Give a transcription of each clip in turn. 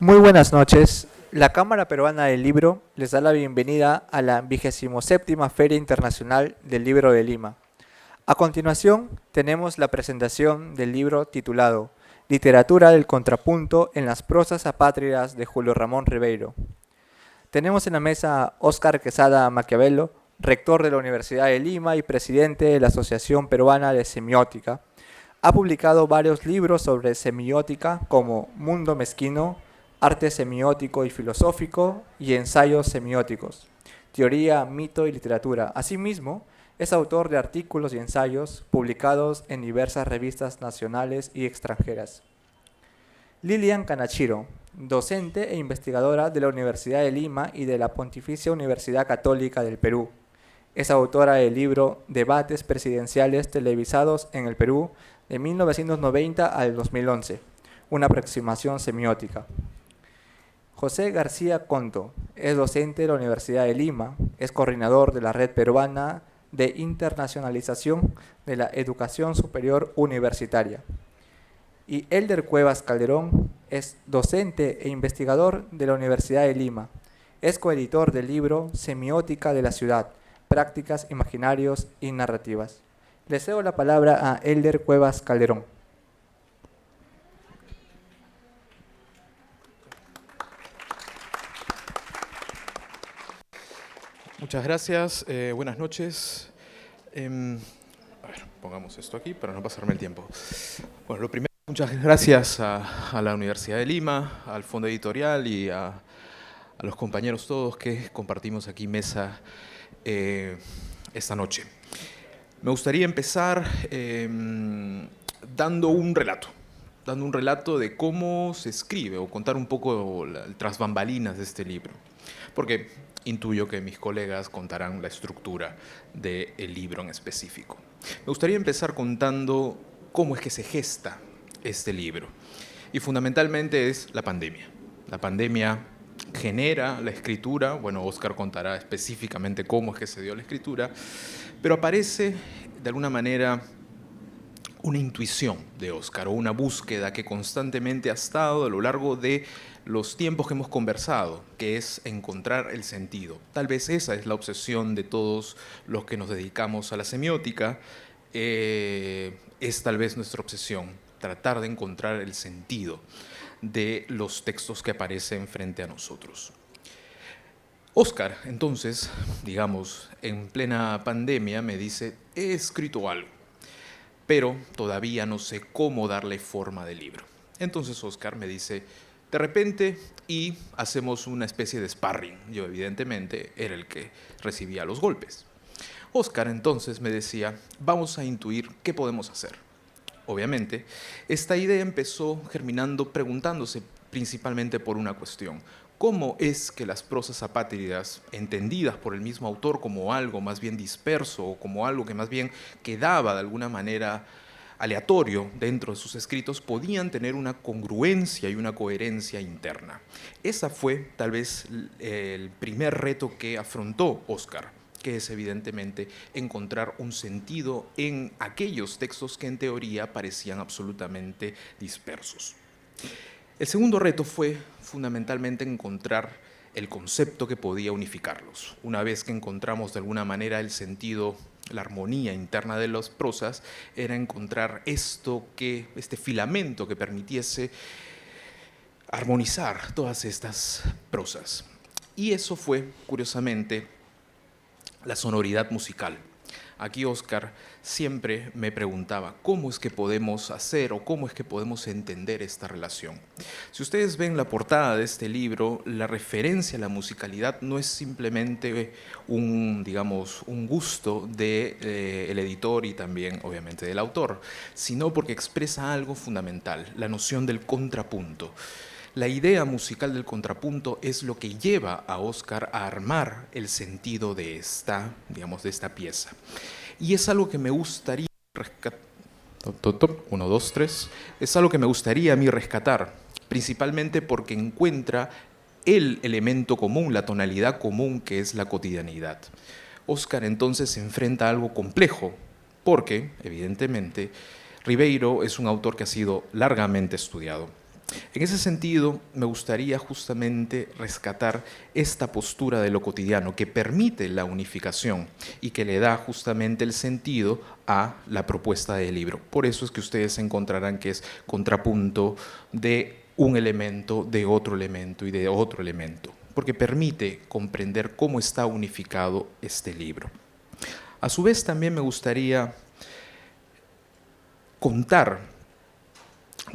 Muy buenas noches. La Cámara Peruana del Libro les da la bienvenida a la 27ª Feria Internacional del Libro de Lima. A continuación, tenemos la presentación del libro titulado Literatura del contrapunto en las prosas apátridas de Julio Ramón Ribeiro. Tenemos en la mesa a Óscar Quesada Maquiavelo, rector de la Universidad de Lima y presidente de la Asociación Peruana de Semiótica. Ha publicado varios libros sobre semiótica como Mundo Mezquino, Arte semiótico y filosófico y Ensayos semióticos, Teoría, mito y literatura. Asimismo, es autor de artículos y ensayos publicados en diversas revistas nacionales y extranjeras. Lilian Kanachiro, docente e investigadora de la Universidad de Lima y de la Pontificia Universidad Católica del Perú. Es autora del libro Debates presidenciales televisados en el Perú de 1990 al 2011, una aproximación semiótica. José García Conto es docente de la Universidad de Lima, es coordinador de la Red Peruana de Internacionalización de la Educación Superior Universitaria. Y Elder Cuevas Calderón es docente e investigador de la Universidad de Lima, es coeditor del libro Semiótica de la Ciudad, Prácticas, Imaginarios y Narrativas. Le cedo la palabra a Elder Cuevas Calderón. Muchas gracias, buenas noches. A ver, pongamos esto aquí para no pasarme el tiempo. Bueno, lo primero, muchas gracias a la Universidad de Lima, al Fondo Editorial y a los compañeros todos que compartimos aquí mesa esta noche. Me gustaría empezar dando un relato de cómo se escribe o contar un poco el tras bambalinas de este libro. Porque intuyo que mis colegas contarán la estructura del libro en específico. Me gustaría empezar contando cómo es que se gesta este libro. Y fundamentalmente es la pandemia. La pandemia genera la escritura. Bueno, Óscar contará específicamente cómo es que se dio la escritura. Pero aparece, de alguna manera, una intuición de Óscar o una búsqueda que constantemente ha estado a lo largo de los tiempos que hemos conversado, que es encontrar el sentido. Tal vez esa es la obsesión de todos los que nos dedicamos a la semiótica, es tal vez nuestra obsesión, tratar de encontrar el sentido de los textos que aparecen frente a nosotros. Óscar, entonces, digamos, en plena pandemia me dice, he escrito algo, pero todavía no sé cómo darle forma de libro. Entonces Óscar me dice, de repente, y hacemos una especie de sparring. Yo, evidentemente, era el que recibía los golpes. Óscar entonces me decía, vamos a intuir qué podemos hacer. Obviamente, esta idea empezó germinando preguntándose principalmente por una cuestión. ¿Cómo es que las prosas apátridas, entendidas por el mismo autor como algo más bien disperso o como algo que más bien quedaba de alguna manera aleatorio dentro de sus escritos, podían tener una congruencia y una coherencia interna? Esa fue tal vez el primer reto que afrontó Óscar, que es evidentemente encontrar un sentido en aquellos textos que en teoría parecían absolutamente dispersos. El segundo reto fue fundamentalmente encontrar el concepto que podía unificarlos. Una vez que encontramos de alguna manera el sentido, la armonía interna de las prosas, era encontrar este filamento que permitiese armonizar todas estas prosas. Y eso fue, curiosamente, la sonoridad musical. Aquí Óscar siempre me preguntaba cómo es que podemos hacer o cómo es que podemos entender esta relación. Si ustedes ven la portada de este libro, la referencia a la musicalidad no es simplemente un gusto del editor y también obviamente del autor, sino porque expresa algo fundamental, la noción del contrapunto. La idea musical del contrapunto es lo que lleva a Óscar a armar el sentido de esta pieza. Y es algo que me gustaría rescatar. Uno, dos, tres. Es algo que me gustaría a mí rescatar, principalmente porque encuentra el elemento común, la tonalidad común que es la cotidianidad. Óscar entonces se enfrenta a algo complejo, porque, evidentemente, Ribeiro es un autor que ha sido largamente estudiado. En ese sentido, me gustaría justamente rescatar esta postura de lo cotidiano que permite la unificación y que le da justamente el sentido a la propuesta del libro. Por eso es que ustedes encontrarán que es contrapunto de un elemento, de otro elemento y de otro elemento, porque permite comprender cómo está unificado este libro. A su vez, también me gustaría contar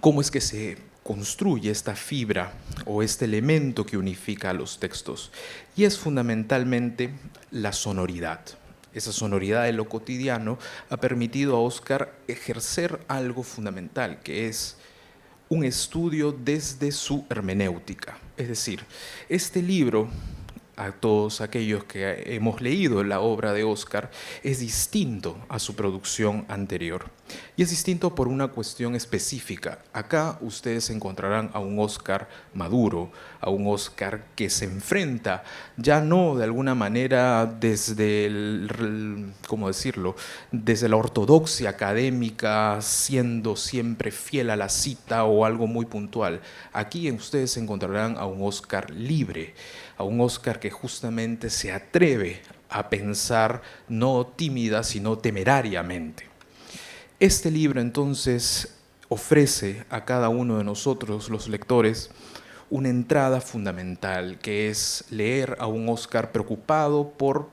cómo es que se construye esta fibra o este elemento que unifica a los textos. Y es fundamentalmente la sonoridad. Esa sonoridad de lo cotidiano ha permitido a Oscar ejercer algo fundamental, que es un estudio desde su hermenéutica. Es decir, este libro, a todos aquellos que hemos leído la obra de Oscar, es distinto a su producción anterior. Y es distinto por una cuestión específica. Acá ustedes encontrarán a un Oscar maduro, a un Oscar que se enfrenta ya no de alguna manera desde ¿cómo decirlo?, desde la ortodoxia académica, siendo siempre fiel a la cita o algo muy puntual. Aquí ustedes encontrarán a un Oscar libre, a un Oscar que justamente se atreve a pensar no tímida, sino temerariamente. Este libro entonces ofrece a cada uno de nosotros, los lectores, una entrada fundamental, que es leer a un Oscar preocupado por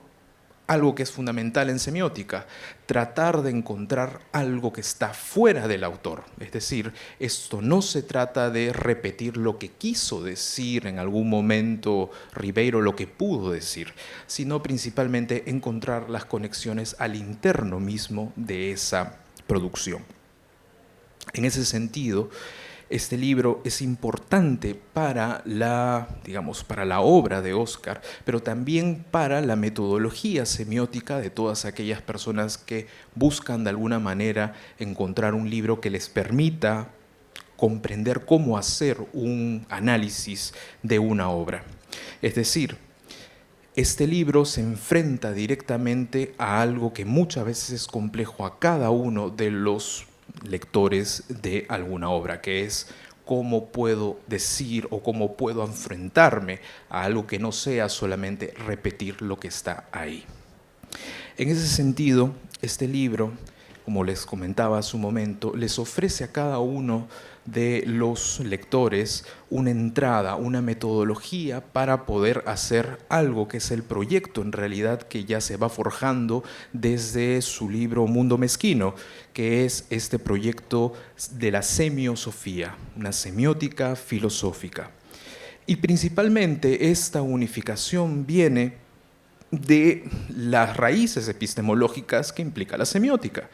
algo que es fundamental en semiótica, tratar de encontrar algo que está fuera del autor. Es decir, esto no se trata de repetir lo que quiso decir en algún momento Ribeiro, lo que pudo decir, sino principalmente encontrar las conexiones al interno mismo de esa producción. En ese sentido, este libro es importante para digamos, para la obra de Oscar, pero también para la metodología semiótica de todas aquellas personas que buscan de alguna manera encontrar un libro que les permita comprender cómo hacer un análisis de una obra. Es decir, este libro se enfrenta directamente a algo que muchas veces es complejo a cada uno de los lectores de alguna obra, que es cómo puedo decir o cómo puedo enfrentarme a algo que no sea solamente repetir lo que está ahí. En ese sentido, este libro, como les comentaba hace un momento, les ofrece a cada uno de los lectores una entrada, una metodología para poder hacer algo que es el proyecto en realidad que ya se va forjando desde su libro Mundo Mezquino, que es este proyecto de la semiosofía, una semiótica filosófica. Y principalmente esta unificación viene de las raíces epistemológicas que implica la semiótica,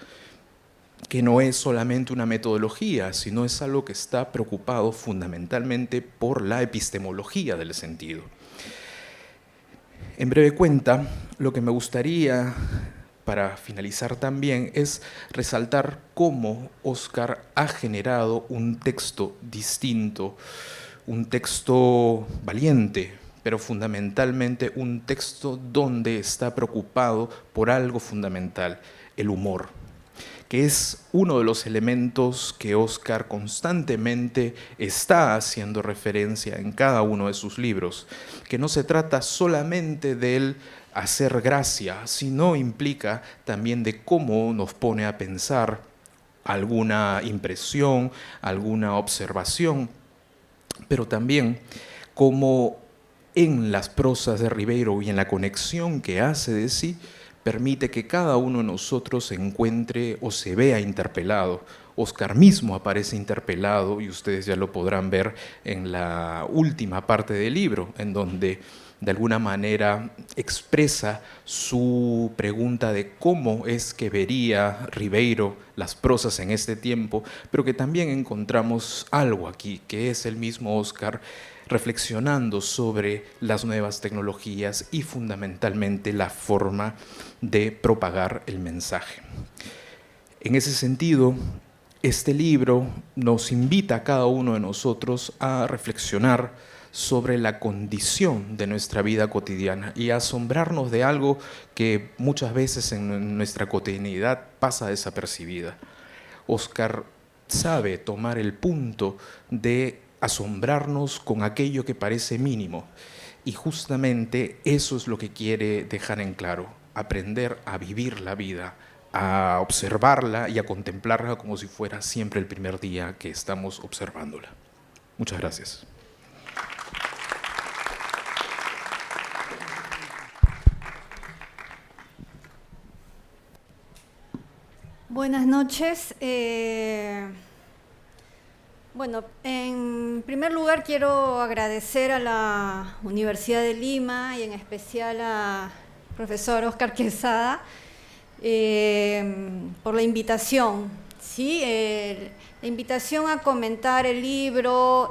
que no es solamente una metodología, sino es algo que está preocupado fundamentalmente por la epistemología del sentido. En breve cuenta, lo que me gustaría, para finalizar también, es resaltar cómo Oscar ha generado un texto distinto, un texto valiente, pero fundamentalmente un texto donde está preocupado por algo fundamental, el humor, que es uno de los elementos que Oscar constantemente está haciendo referencia en cada uno de sus libros, que no se trata solamente del hacer gracia, sino implica también de cómo nos pone a pensar alguna impresión, alguna observación, pero también cómo en las prosas de Ribeiro y en la conexión que hace de sí, permite que cada uno de nosotros se encuentre o se vea interpelado. Oscar mismo aparece interpelado y ustedes ya lo podrán ver en la última parte del libro, en donde de alguna manera expresa su pregunta de cómo es que vería Ribeiro las prosas en este tiempo, pero que también encontramos algo aquí, que es el mismo Oscar reflexionando sobre las nuevas tecnologías y fundamentalmente la forma de propagar el mensaje. En ese sentido, este libro nos invita a cada uno de nosotros a reflexionar sobre la condición de nuestra vida cotidiana y a asombrarnos de algo que muchas veces en nuestra cotidianidad pasa desapercibida. Oscar sabe tomar el punto de asombrarnos con aquello que parece mínimo. Y justamente eso es lo que quiere dejar en claro, aprender a vivir la vida, a observarla y a contemplarla como si fuera siempre el primer día que estamos observándola. Muchas gracias. Buenas noches. Bueno, en primer lugar quiero agradecer a la Universidad de Lima y en especial al profesor Óscar Quesada por la invitación. ¿Sí? La invitación a comentar el libro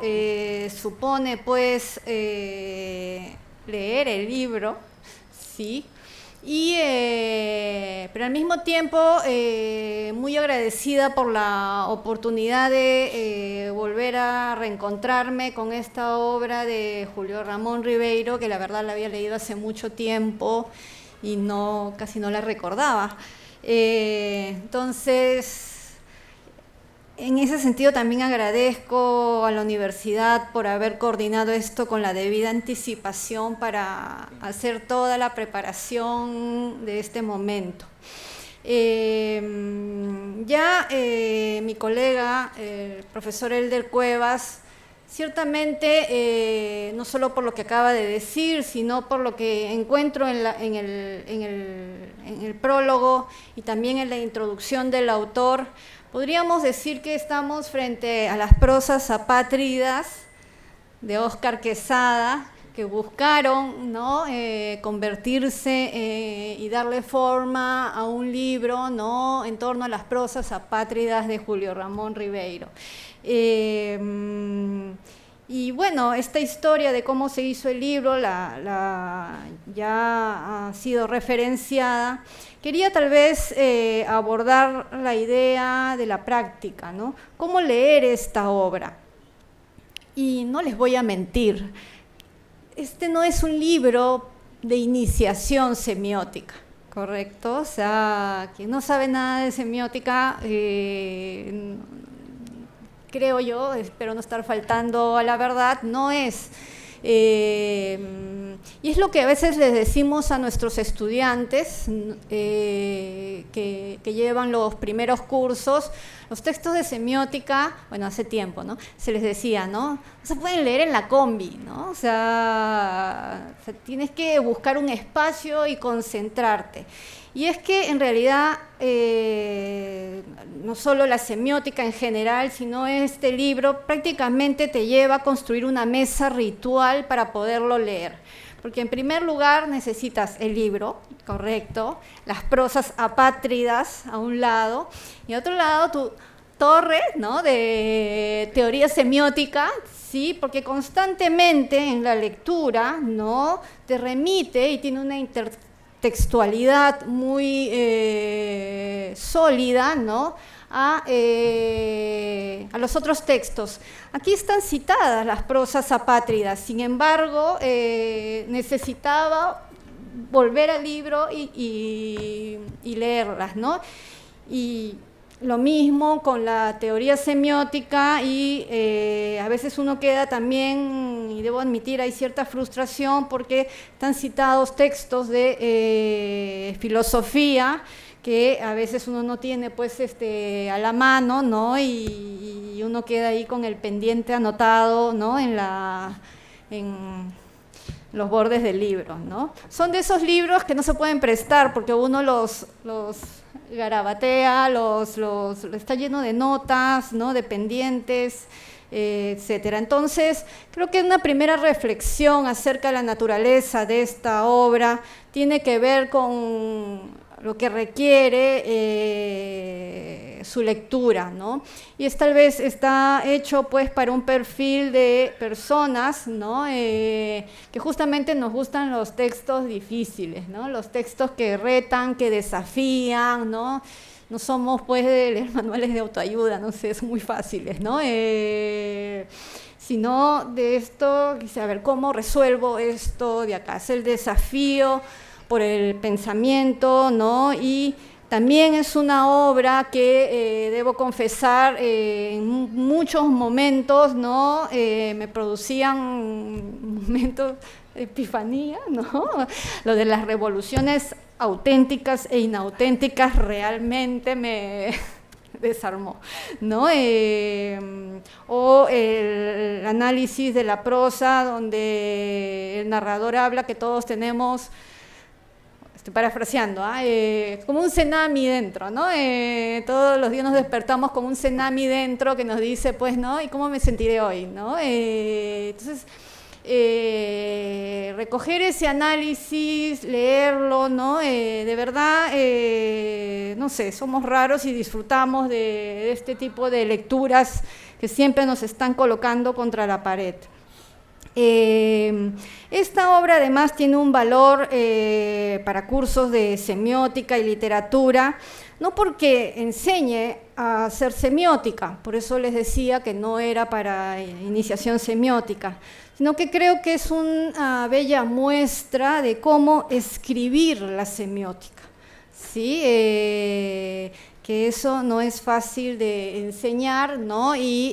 supone pues leer el libro, ¿sí? Pero al mismo tiempo muy agradecida por la oportunidad de volver a reencontrarme con esta obra de Julio Ramón Ribeiro, que la verdad la había leído hace mucho tiempo y casi no la recordaba. Entonces, en ese sentido también agradezco a la universidad por haber coordinado esto con la debida anticipación para hacer toda la preparación de este momento. Mi colega, el profesor Elder Cuevas, ciertamente, no solo por lo que acaba de decir, sino por lo que encuentro en el prólogo y también en la introducción del autor, podríamos decir que estamos frente a las prosas apátridas de Óscar Quesada, que buscaron, ¿no?, convertirse y darle forma a un libro, ¿no?, en torno a las prosas apátridas de Julio Ramón Ribeiro. Y bueno, esta historia de cómo se hizo el libro ya ha sido referenciada. Quería tal vez abordar la idea de la práctica, ¿no? ¿Cómo leer esta obra? Y no les voy a mentir, este no es un libro de iniciación semiótica, ¿correcto? O sea, quien no sabe nada de semiótica, creo yo, espero no estar faltando a la verdad, no es. Y es lo que a veces les decimos a nuestros estudiantes que llevan los primeros cursos, los textos de semiótica, bueno, hace tiempo, ¿no?, se les decía, ¿no?, no se pueden leer en la combi, ¿no? O sea, tienes que buscar un espacio y concentrarte. Y es que en realidad no solo la semiótica en general, sino este libro prácticamente te lleva a construir una mesa ritual para poderlo leer. Porque en primer lugar necesitas el libro, correcto, las prosas apátridas a un lado, y a otro lado tu torre, ¿no?, de teoría semiótica, ¿sí?, porque constantemente en la lectura, ¿no?, te remite y tiene una intertextualidad muy sólida, ¿no?, a los otros textos. Aquí están citadas las prosas apátridas, sin embargo, necesitaba volver al libro y leerlas, ¿no? Y lo mismo con la teoría semiótica y a veces uno queda también, y debo admitir, hay cierta frustración porque están citados textos de filosofía que a veces uno no tiene pues a la mano, ¿no? Y uno queda ahí con el pendiente anotado, ¿no?, en los bordes del libro, ¿no? Son de esos libros que no se pueden prestar porque uno los garabatea, está lleno de notas, ¿no?, de pendientes, etcétera. Entonces, creo que una primera reflexión acerca de la naturaleza de esta obra tiene que ver con lo que requiere su lectura, ¿no? Y tal vez está hecho pues para un perfil de personas, ¿no?, que justamente nos gustan los textos difíciles, ¿no?, los textos que retan, que desafían, ¿no? No somos pues de leer manuales de autoayuda, no sé, son muy fáciles, ¿no? Sino de esto, a ver, ¿cómo resuelvo esto de acá? Es el desafío por el pensamiento, ¿no?, y También es una obra que, debo confesar, en muchos momentos, ¿no? Me producían momentos de epifanía, ¿no? Lo de las revoluciones auténticas e inauténticas realmente me desarmó, ¿no? O el análisis de la prosa, donde el narrador habla que todos tenemos, estoy parafraseando, como un tsunami dentro, ¿no? Todos los días nos despertamos con un tsunami dentro que nos dice, pues, ¿no? ¿Y cómo me sentiré hoy, ¿no? Entonces, recoger ese análisis, leerlo, ¿no? De verdad, no sé, somos raros y disfrutamos de este tipo de lecturas que siempre nos están colocando contra la pared. Esta obra además tiene un valor para cursos de semiótica y literatura, no porque enseñe a hacer semiótica, por eso les decía que no era para iniciación semiótica, sino que creo que es una bella muestra de cómo escribir la semiótica, ¿sí? Que eso no es fácil de enseñar, ¿no? Y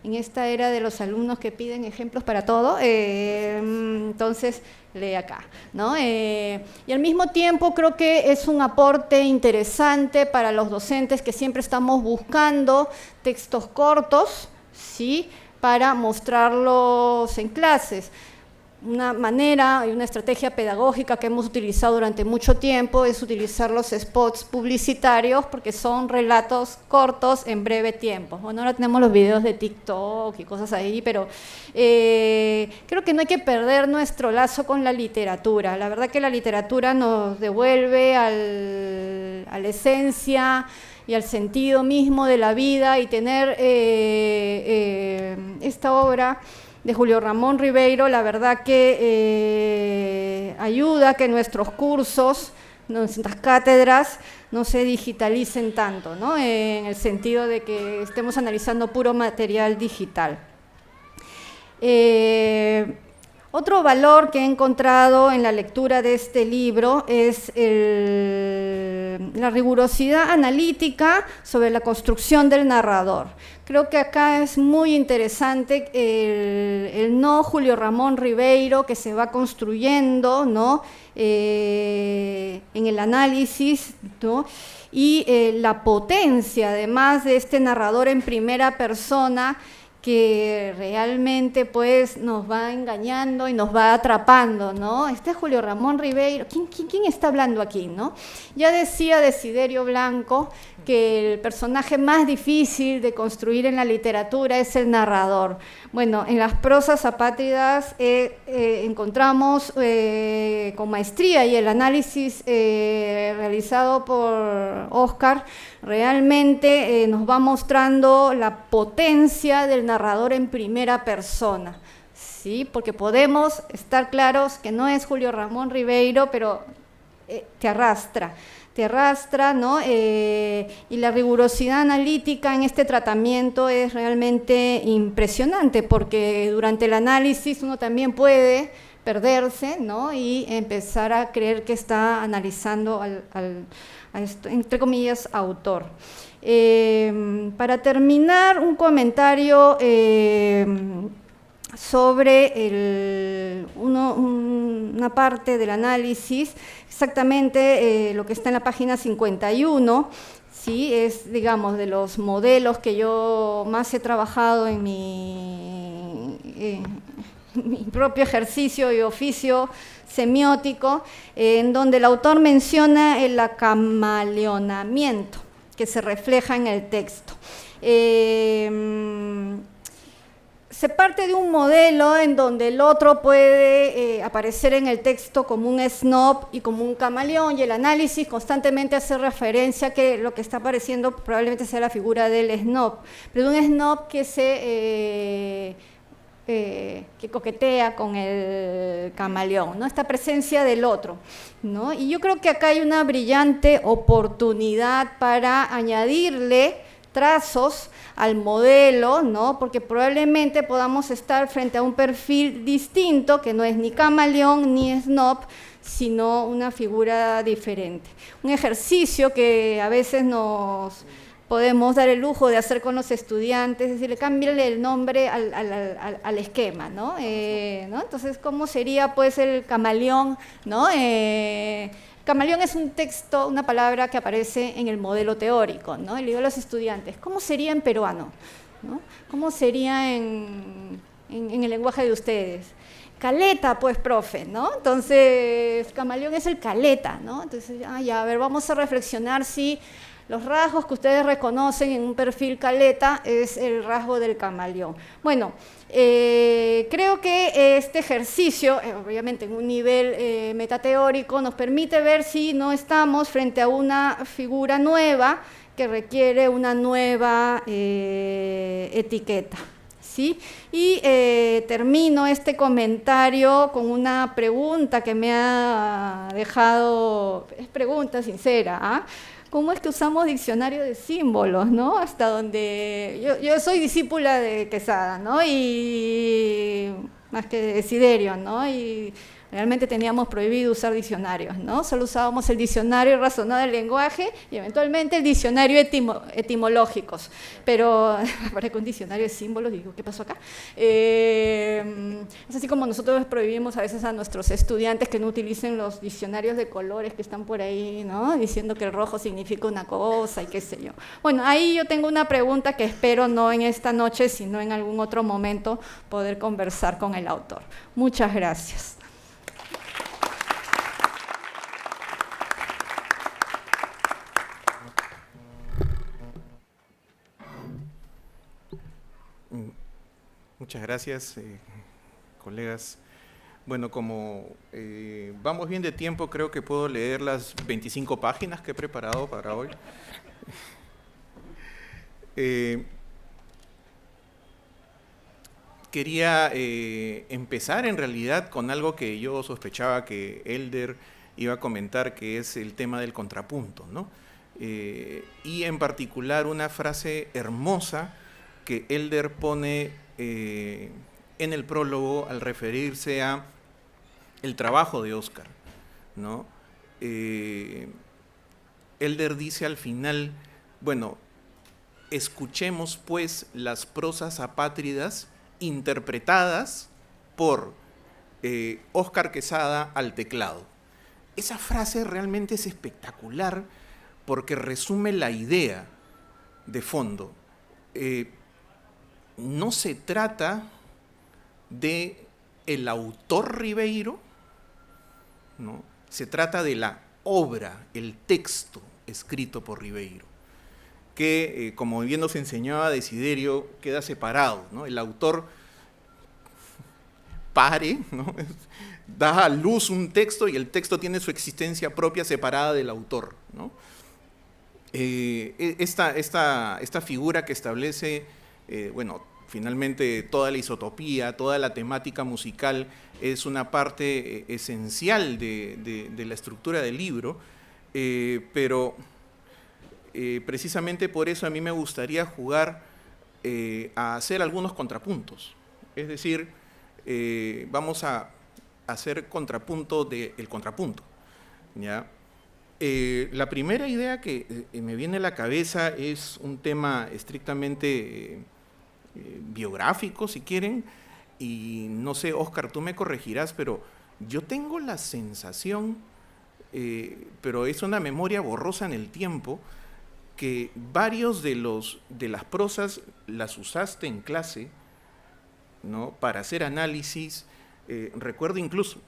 en esta era de los alumnos que piden ejemplos para todo, entonces lee acá, ¿no? Y al mismo tiempo creo que es un aporte interesante para los docentes que siempre estamos buscando textos cortos, ¿sí? Para mostrarlos en clases. Una manera y una estrategia pedagógica que hemos utilizado durante mucho tiempo es utilizar los spots publicitarios porque son relatos cortos en breve tiempo. Bueno, ahora tenemos los videos de TikTok y cosas ahí, pero creo que no hay que perder nuestro lazo con la literatura. La verdad que la literatura nos devuelve a la esencia y al sentido mismo de la vida, y tener esta obra de Julio Ramón Ribeiro, la verdad que ayuda a que nuestros cursos, nuestras cátedras, no se digitalicen tanto, ¿no? En el sentido de que estemos analizando puro material digital. Otro valor que he encontrado en la lectura de este libro es la rigurosidad analítica sobre la construcción del narrador. Creo que acá es muy interesante el no Julio Ramón Ribeiro que se va construyendo, ¿no? En el análisis, ¿no? Y la potencia, además, de este narrador en primera persona, que realmente pues nos va engañando y nos va atrapando, ¿no? Este es Julio Ramón Ribeiro. ¿Quién está hablando aquí, no? Ya decía Desiderio Blanco que el personaje más difícil de construir en la literatura es el narrador. Bueno, en las prosas apátridas encontramos con maestría, y el análisis realizado por Oscar realmente nos va mostrando la potencia del narrador en primera persona, ¿sí? Porque podemos estar claros que no es Julio Ramón Ribeiro, pero te arrastra, ¿no? Y la rigurosidad analítica en este tratamiento es realmente impresionante, porque durante el análisis uno también puede perderse, ¿no? Y empezar a creer que está analizando a entre comillas, autor. Para terminar, un comentario sobre una parte del análisis, exactamente lo que está en la página 51, ¿sí? Es, digamos, de los modelos que yo más he trabajado en mi propio ejercicio y oficio semiótico, en donde el autor menciona el acamaleonamiento que se refleja en el texto. Se parte de un modelo en donde el otro puede aparecer en el texto como un snob y como un camaleón, y el análisis constantemente hace referencia a que lo que está apareciendo probablemente sea la figura del snob, pero un snob que que coquetea con el camaleón, ¿no? Esta presencia del otro, ¿no? Y yo creo que acá hay una brillante oportunidad para añadirle trazos al modelo, ¿no? Porque probablemente podamos estar frente a un perfil distinto, que no es ni camaleón ni snob, sino una figura diferente. Un ejercicio que a veces nos podemos dar el lujo de hacer con los estudiantes, es decir, cámbiale el nombre al esquema, ¿no? ¿No? Entonces, ¿cómo sería pues el camaleón, ¿no? Camaleón es un texto, una palabra que aparece en el modelo teórico, ¿no? Y le digo a los estudiantes, ¿cómo sería en peruano? ¿No? ¿Cómo sería en el lenguaje de ustedes? Caleta, pues, profe, ¿no? Entonces, camaleón es el caleta, ¿no? Entonces, ya, a ver, vamos a reflexionar si los rasgos que ustedes reconocen en un perfil caleta es el rasgo del camaleón. Bueno, creo que este ejercicio, obviamente en un nivel metateórico, nos permite ver si no estamos frente a una figura nueva que requiere una nueva etiqueta. ¿Sí? Y termino este comentario con una pregunta que me ha dejado, es pregunta sincera, ¿ah? ¿Cómo es que usamos diccionario de símbolos, ¿no? Hasta donde yo soy discípula de Quesada, ¿no? Y más que de Desiderio, ¿no? Y realmente teníamos prohibido usar diccionarios, ¿no? Solo usábamos el diccionario razonado del lenguaje y eventualmente el diccionario etimológicos. Pero para con un diccionario de símbolos, digo, ¿qué pasó acá? Es así como nosotros prohibimos a veces a nuestros estudiantes que no utilicen los diccionarios de colores que están por ahí, ¿no? Diciendo que el rojo significa una cosa y qué sé yo. Bueno, ahí yo tengo una pregunta que espero no en esta noche, sino en algún otro momento poder conversar con el autor. Muchas gracias. Muchas gracias, colegas. Bueno, como vamos bien de tiempo, creo que puedo leer las 25 páginas que he preparado para hoy. Quería empezar en realidad con algo que yo sospechaba que Elder iba a comentar, que es el tema del contrapunto, ¿no? Y en particular una frase hermosa que Elder pone en el prólogo al referirse a el trabajo de Óscar, ¿no? Elder dice al final, bueno, escuchemos pues las prosas apátridas interpretadas por Óscar Quesada al teclado. Esa frase realmente es espectacular porque resume la idea de fondo. No se trata de el autor Ribeiro, ¿no? Se trata de la obra, el texto escrito por Ribeiro, que, como bien nos enseñaba Desiderio, queda separado, ¿no? El autor pare, ¿no? Da a luz un texto y el texto tiene su existencia propia separada del autor, ¿no? Esta figura que establece, bueno, finalmente toda la isotopía, toda la temática musical es una parte esencial de la estructura del libro, pero precisamente por eso a mí me gustaría jugar a hacer algunos contrapuntos. Es decir, vamos a hacer contrapunto del contrapunto, ¿ya? La primera idea que me viene a la cabeza es un tema estrictamente biográfico, si quieren, y no sé, Óscar, tú me corregirás, pero yo tengo la sensación, pero es una memoria borrosa en el tiempo, que varios de las prosas las usaste en clase, ¿no? Para hacer análisis. Recuerdo incluso,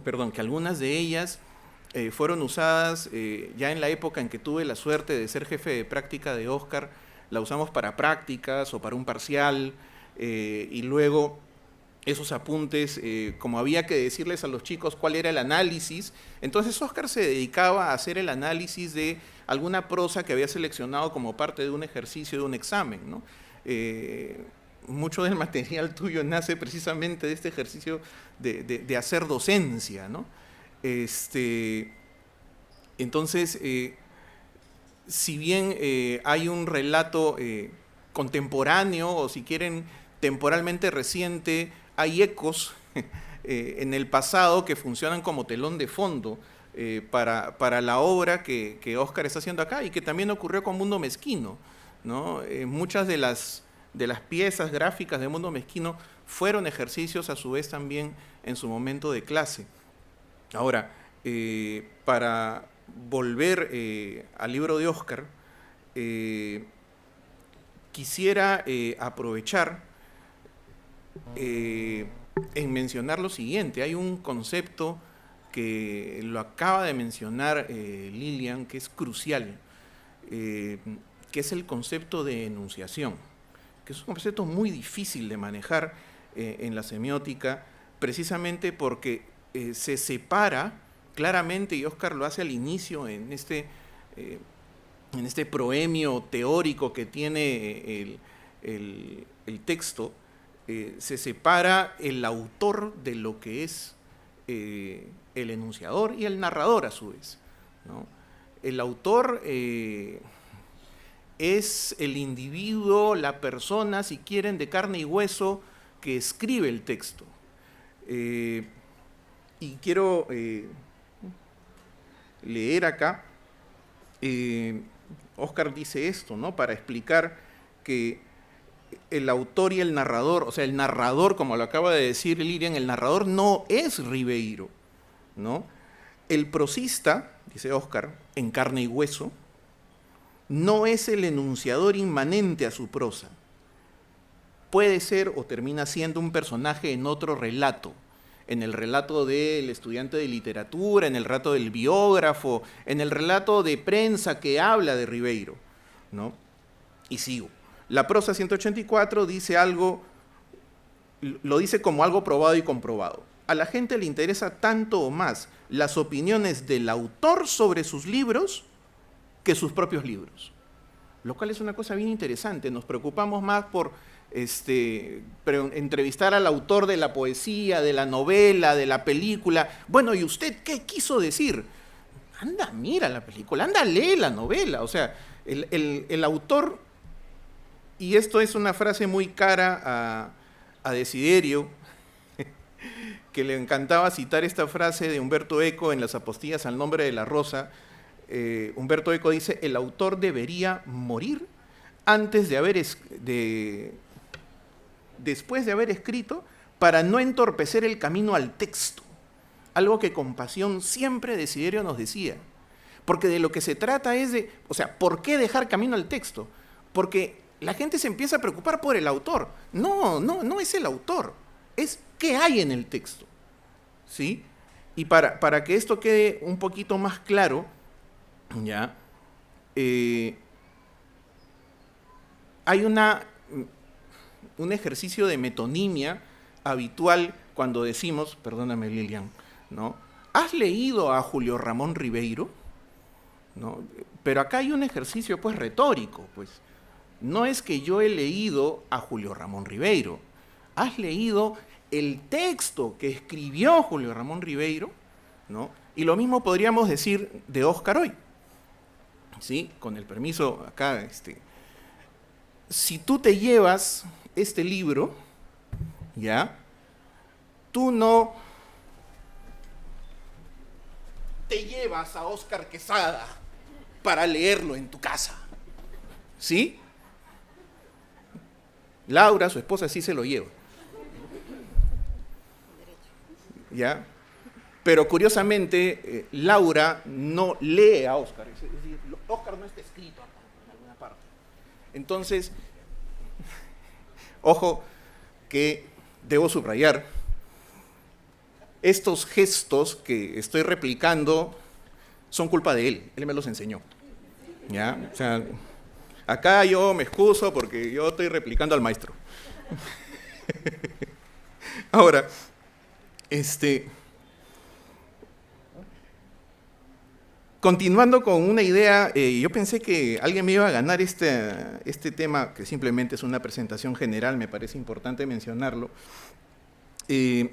perdón, que algunas de ellas fueron usadas ya en la época en que tuve la suerte de ser jefe de práctica de Óscar. La usamos para prácticas o para un parcial, y luego esos apuntes, como había que decirles a los chicos cuál era el análisis, entonces Óscar se dedicaba a hacer el análisis de alguna prosa que había seleccionado como parte de un ejercicio de un examen, ¿no? Mucho del material tuyo nace precisamente de este ejercicio de hacer docencia, ¿no? Entonces, si bien hay un relato contemporáneo, o si quieren, temporalmente reciente, hay ecos en el pasado que funcionan como telón de fondo para la obra que Óscar está haciendo acá y que también ocurrió con Mundo Mezquino, ¿no? Muchas de las piezas gráficas de Mundo Mezquino fueron ejercicios a su vez también en su momento de clase. Ahora, para volver al libro de Óscar, quisiera aprovechar en mencionar lo siguiente. Hay un concepto que lo acaba de mencionar Lilian, que es crucial, que es el concepto de enunciación, que es un concepto muy difícil de manejar en la semiótica, precisamente porque se separa claramente, y Óscar lo hace al inicio en este proemio teórico que tiene el texto, se separa el autor de lo que es el enunciador y el narrador a su vez, ¿no? El autor es el individuo, la persona, si quieren, de carne y hueso que escribe el texto. Y quiero leer acá, Óscar dice esto, ¿no? Para explicar que el autor y el narrador, o sea, el narrador, como lo acaba de decir Lilian, el narrador no es Ribeiro, ¿no? El prosista, dice Óscar, en carne y hueso, no es el enunciador inmanente a su prosa. Puede ser o termina siendo un personaje en otro relato, en el relato del estudiante de literatura, en el relato del biógrafo, en el relato de prensa que habla de Ribeiro, ¿no? Y sigo. La prosa 184 dice algo, lo dice como algo probado y comprobado. A la gente le interesa tanto o más las opiniones del autor sobre sus libros que sus propios libros. Lo cual es una cosa bien interesante. Nos preocupamos más por entrevistar al autor de la poesía, de la novela, de la película. Bueno, ¿y usted qué quiso decir? Anda, mira la película, anda, lee la novela. O sea, el autor, y esto es una frase muy cara a Desiderio, que le encantaba citar esta frase de Humberto Eco en las apostillas al nombre de la rosa. Humberto Eco dice: el autor debería morir antes de haber después de haber escrito, para no entorpecer el camino al texto. Algo que con pasión siempre Desiderio nos decía. Porque de lo que se trata es de, o sea, ¿por qué dejar camino al texto? Porque la gente se empieza a preocupar por el autor. No es el autor, es qué hay en el texto, ¿sí? Y para que esto quede un poquito más claro, ¿ya? Hay un ejercicio de metonimia habitual cuando decimos, perdóname Lilian, ¿no? ¿Has leído a Julio Ramón Ribeiro? ¿No? Pero acá hay un ejercicio pues retórico, pues. No es que yo he leído a Julio Ramón Ribeiro. ¿Has leído el texto que escribió Julio Ramón Ribeiro? ¿No? Y lo mismo podríamos decir de Óscar hoy. ¿Sí? Con el permiso acá, si tú te llevas este libro, ¿ya? Tú no te llevas a Óscar Quesada para leerlo en tu casa, ¿sí? Laura, su esposa, sí se lo lleva, ¿ya? Pero curiosamente, Laura no lee a Óscar, es decir, Óscar no está escrito en alguna parte. Entonces, ojo que debo subrayar, estos gestos que estoy replicando son culpa de él me los enseñó, ¿ya? O sea, acá yo me excuso porque yo estoy replicando al maestro. Ahora, continuando con una idea, yo pensé que alguien me iba a ganar este tema, que simplemente es una presentación general, me parece importante mencionarlo. El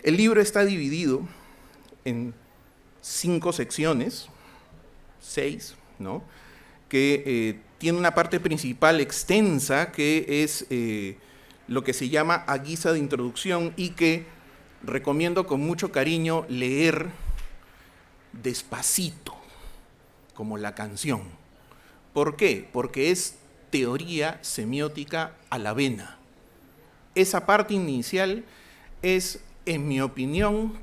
libro está dividido en 5 secciones, 6, ¿no? Que tiene una parte principal extensa, que es lo que se llama a guisa de introducción, y que recomiendo con mucho cariño leer despacito, como la canción. ¿Por qué? Porque es teoría semiótica a la vena. Esa parte inicial es, en mi opinión,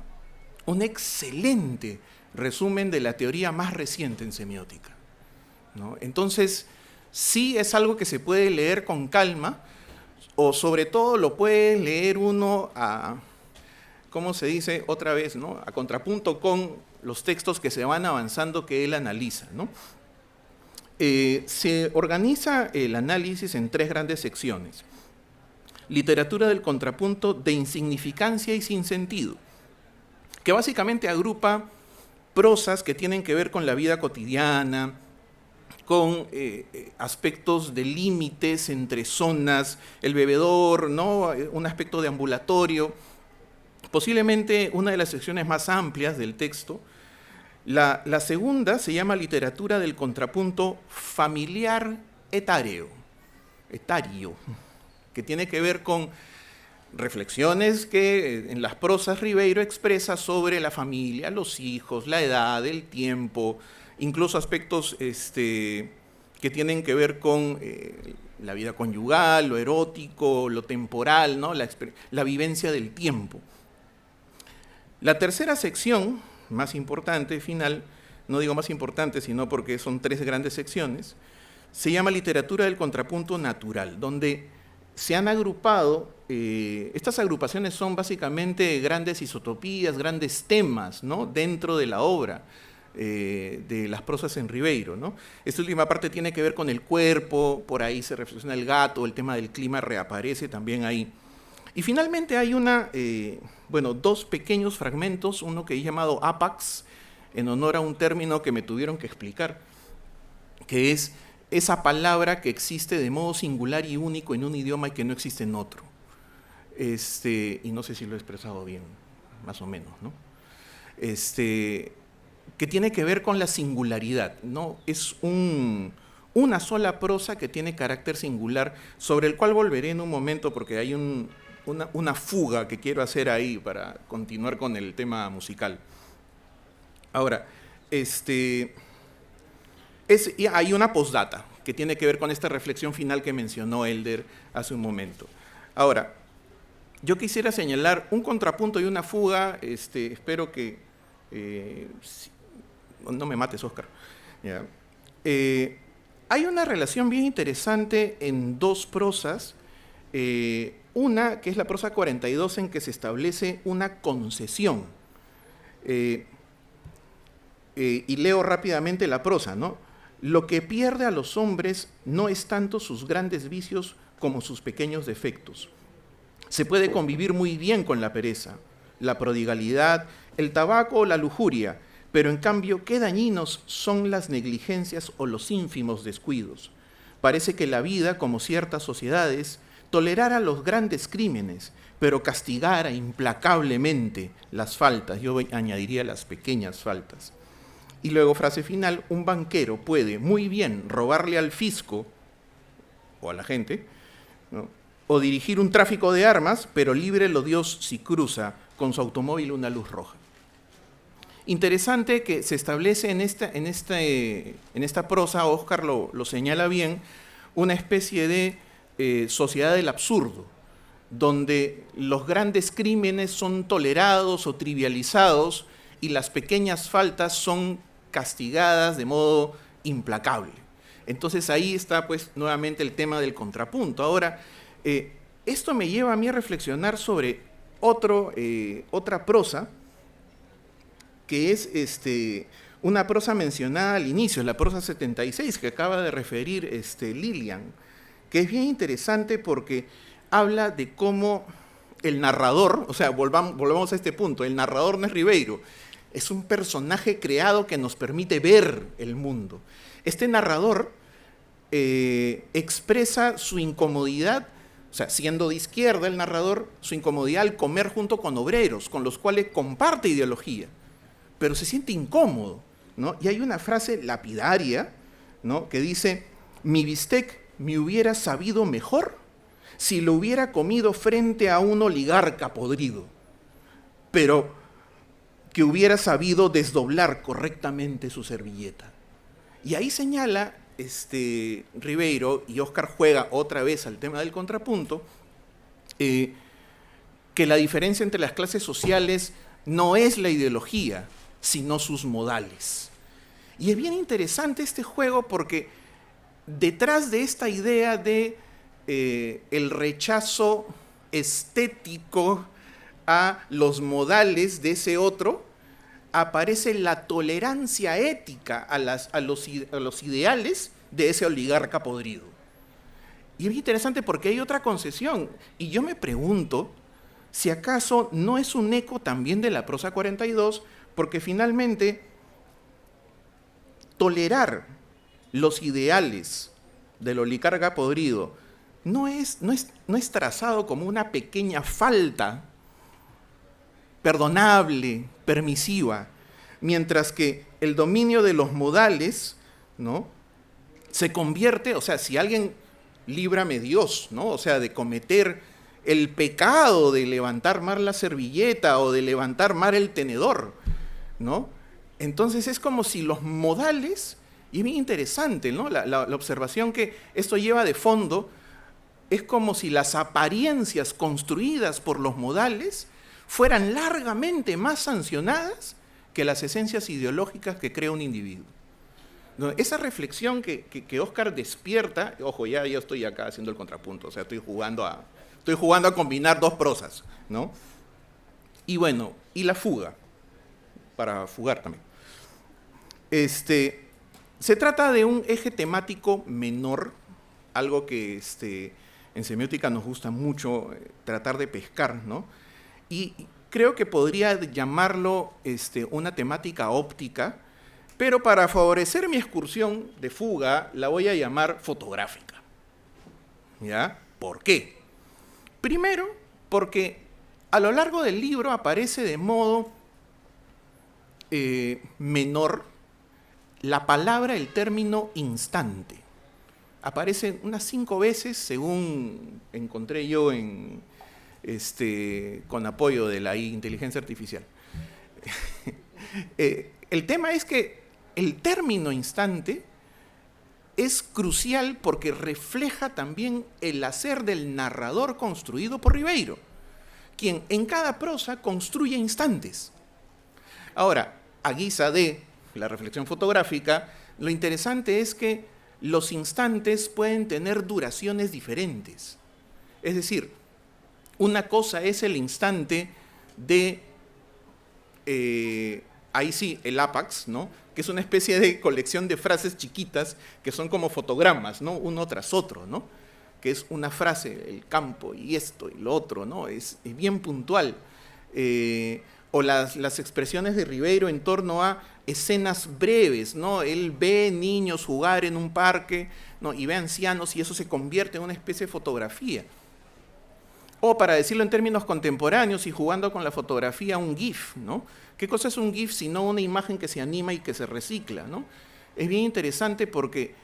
un excelente resumen de la teoría más reciente en semiótica, ¿no? Entonces, sí es algo que se puede leer con calma, o sobre todo lo puede leer uno a, ¿cómo se dice? Otra vez, ¿no? A contrapunto con los textos que se van avanzando que él analiza, ¿no? Se organiza el análisis en 3 grandes secciones. Literatura del contrapunto, de insignificancia y sin sentido, que básicamente agrupa prosas que tienen que ver con la vida cotidiana, con aspectos de límites entre zonas, el bebedor, ¿no? Un aspecto de ambulatorio, posiblemente una de las secciones más amplias del texto. La segunda se llama literatura del contrapunto familiar etario, que tiene que ver con reflexiones que en las prosas Ribeiro expresa sobre la familia, los hijos, la edad, el tiempo, incluso aspectos que tienen que ver con la vida conyugal, lo erótico, lo temporal, ¿no? La vivencia del tiempo. La tercera sección, más importante, final, no digo más importante, sino porque son 3 grandes secciones, se llama literatura del contrapunto natural, donde se han agrupado, estas agrupaciones son básicamente grandes isotopías, grandes temas, ¿no? Dentro de la obra de las prosas en Ribeiro, ¿no? Esta última parte tiene que ver con el cuerpo, por ahí se reflexiona el gato, el tema del clima reaparece también ahí. Y finalmente hay 2 pequeños fragmentos, uno que he llamado Apax, en honor a un término que me tuvieron que explicar, que es esa palabra que existe de modo singular y único en un idioma y que no existe en otro. Y no sé si lo he expresado bien, más o menos, ¿no? Que tiene que ver con la singularidad, ¿no? Es una sola prosa que tiene carácter singular, sobre el cual volveré en un momento porque hay una fuga que quiero hacer ahí para continuar con el tema musical. Ahora, hay una postdata que tiene que ver con esta reflexión final que mencionó Elder hace un momento. Ahora, yo quisiera señalar un contrapunto y una fuga, espero que... no me mates, Oscar. ¿Ya? Hay una relación bien interesante en 2 prosas, una que es la prosa 42 en que se establece una concesión. Y leo rápidamente la prosa, ¿no? Lo que pierde a los hombres no es tanto sus grandes vicios como sus pequeños defectos. Se puede convivir muy bien con la pereza, la prodigalidad, el tabaco o la lujuria, pero en cambio, qué dañinos son las negligencias o los ínfimos descuidos. Parece que la vida, como ciertas sociedades, tolerara los grandes crímenes, pero castigara implacablemente las faltas, yo añadiría las pequeñas faltas. Y luego, frase final, un banquero puede muy bien robarle al fisco o a la gente, ¿no? O dirigir un tráfico de armas, pero líbrelo Dios si cruza con su automóvil una luz roja. Interesante que se establece en esta prosa, Oscar lo señala bien, una especie de sociedad del absurdo, donde los grandes crímenes son tolerados o trivializados y las pequeñas faltas son castigadas de modo implacable. Entonces ahí está pues nuevamente el tema del contrapunto. Ahora, esto me lleva a mí a reflexionar sobre otra prosa, que es una prosa mencionada al inicio, la prosa 76, que acaba de referir Lilian, que es bien interesante porque habla de cómo el narrador, o sea, volvamos a este punto, el narrador no es Ribeiro, es un personaje creado que nos permite ver el mundo. Este narrador expresa su incomodidad, o sea, siendo de izquierda el narrador, su incomodidad al comer junto con obreros, con los cuales comparte ideología, pero se siente incómodo, ¿no? Y hay una frase lapidaria, ¿no?, que dice: mi bistec me hubiera sabido mejor si lo hubiera comido frente a un oligarca podrido. pero que hubiera sabido desdoblar correctamente su servilleta. Y ahí señala Ribeiro, y Óscar juega otra vez al tema del contrapunto, que la diferencia entre las clases sociales no es la ideología, sino sus modales. Y es bien interesante este juego porque detrás de esta idea de el rechazo estético a los modales de ese otro, aparece la tolerancia ética a los ideales de ese oligarca podrido. Y es interesante porque hay otra concesión, y yo me pregunto si acaso no es un eco también de la prosa 42, porque finalmente tolerar los ideales del oligarca podrido no es trazado como una pequeña falta perdonable, permisiva, mientras que el dominio de los modales, ¿no?, se convierte, o sea, si alguien, líbrame Dios, ¿no?, o sea, de cometer el pecado de levantar mal la servilleta o de levantar mal el tenedor, ¿no? Entonces es como si los modales, y es bien interesante, ¿no?, la observación que esto lleva de fondo, es como si las apariencias construidas por los modales fueran largamente más sancionadas que las esencias ideológicas que crea un individuo. Esa reflexión que Óscar despierta, ojo, ya estoy acá haciendo el contrapunto, o sea, estoy jugando a combinar dos prosas, ¿no? Y bueno, y la fuga, para fugar también. Se trata de un eje temático menor, algo que en semiótica nos gusta mucho tratar de pescar, ¿no? Y creo que podría llamarlo una temática óptica, pero para favorecer mi excursión de fuga la voy a llamar fotográfica. ¿Ya? ¿Por qué? Primero, porque a lo largo del libro aparece de modo menor la palabra, el término instante. Aparece unas 5 veces, según encontré yo con apoyo de la inteligencia artificial. El tema es que el término instante es crucial porque refleja también el hacer del narrador construido por Ribeiro, quien en cada prosa construye instantes. Ahora, a guisa de la reflexión fotográfica, lo interesante es que los instantes pueden tener duraciones diferentes. Es decir, una cosa es el instante de, ahí sí, el ápax, ¿no?, que es una especie de colección de frases chiquitas que son como fotogramas, ¿no?, uno tras otro, ¿no?, que es una frase, el campo y esto y lo otro, ¿no?, es bien puntual. O las expresiones de Ribeiro en torno a escenas breves, ¿no? Él ve niños jugar en un parque, ¿no?, y ve ancianos y eso se convierte en una especie de fotografía. O para decirlo en términos contemporáneos y jugando con la fotografía, un GIF, ¿no? ¿Qué cosa es un GIF sino una imagen que se anima y que se recicla, ¿no? Es bien interesante porque